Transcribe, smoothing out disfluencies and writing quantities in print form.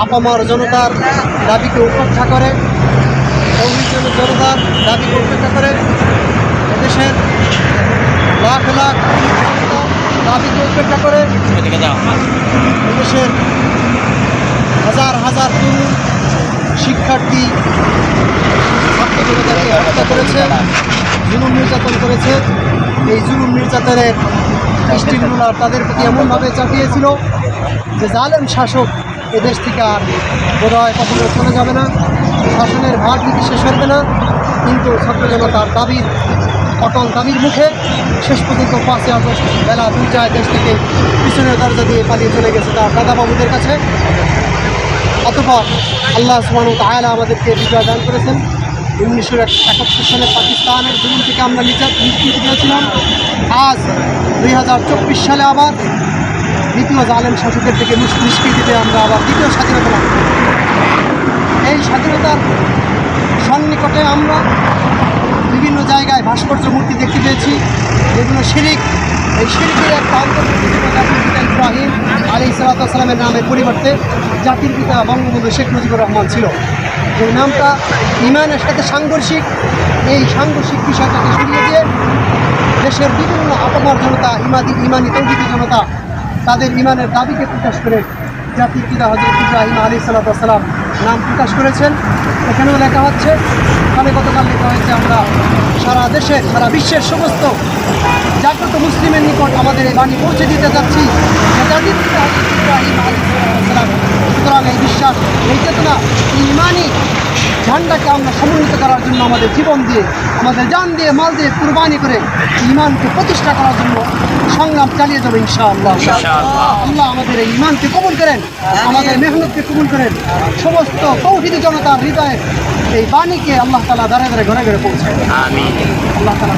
আপামর জনতার দাবিকে উপেক্ষা করে, জনতার দাবিকে উপেক্ষা করে এদেশের লাখ লাখ দাবিকে উপেক্ষা করে এদেশের হাজার হাজার তরুণ শিক্ষার্থী ছাত্রজনতাকে হত্যা করেছে, জুলুম নির্যাতন করেছে। এই জুলুম নির্যাতনের দৃষ্টিগুলো তাদের প্রতি এমনভাবে চাপিয়েছিল যে জালেম শাসক এদেশ থেকে আর বোধহয় কখনো চলে যাবে না, শাসনের ভার নীতি শেষ হবে না। কিন্তু ছাত্র জনতার দাবির অটল দাবির মুখে শেষ পর্যন্ত 5ই আগস্ট বেলা 2টায় দেশ থেকে পিছনের দরজা দিয়ে পালিয়ে চলে গেছে তার দাদাবাবুদের কাছে। অতঃপর আল্লাহ সুবহানাহু ওয়া তাআলা আমাদেরকে বিজয় দান করেছেন। 1971 সালে পাকিস্তানের জমিন থেকে আমরা নিষ্কৃতি পেয়েছিলাম। আজ 2024 সালে আবার দ্বিতীয় জালেম শাসকের থেকে নিষ্কৃতিতে আমরা আবার দ্বিতীয় স্বাধীনতা লাভ করি। এই স্বাধীনতার সন্নিকটে আমরা বিভিন্ন জায়গায় ভাস্কর্য মূর্তি দেখতে পেয়েছি, যেগুলো শিরিক। এই শিরিকের একটা অন্তর্ভুক্ত ছিল জাতির পিতা ইব্রাহিম আলাইহিস সালামের নামের পরিবর্তে জাতির পিতা বঙ্গবন্ধু শেখ মুজিবুর রহমান ছিল। এই নামটা ইমানের সাথে সাংঘর্ষিক। এই সাংঘর্ষিক বিষয়টাকে সরিয়ে দিয়ে দেশের বিভিন্ন আপামর জনতা, ইমানি তৌহিদি জনতা তাদের ইমানের দাবিকে প্রকাশ করে জাতির পিতা হযরত ইব্রাহিম আলাইহিস সালাম নাম প্রকাশ করেছেন। এখানেও লেখা হচ্ছে, এখানে গতকাল লেখা হয়েছে, আমরা সারা দেশের সারা বিশ্বের সমস্ত জাগ্রত মুসলিমের নিকট আমাদের এই বাণী পৌঁছে দিতে যাচ্ছি যে জাতির পিতা হযরত ইব্রাহিম আলাইহিস সালাম। সুতরাং এই বিশ্বাস, এই চেতনা, এই ইমানি ঝান্ডাকে আমরা সমন্বিত করার জন্য আমাদের জীবন দিয়ে, আমাদের জান দিয়ে, মাল দিয়ে কুরবানি করে ইমানকে প্রতিষ্ঠা করার জন্য সংগ্রাম চালিয়ে যাবো ইনশাআল্লাহ। আল্লাহ আমাদের এই ইমানকে কবুল করেন, আমাদের মেহনতকে কবুল করেন। সমস্ত তৌহিদি জনতার হৃদয়ে এই বাণীকে আল্লাহ তাআলা দাঁড়ে দাঁড়ে ঘরে ঘরে পৌঁছায়। আমিন। আল্লাহ তাআলা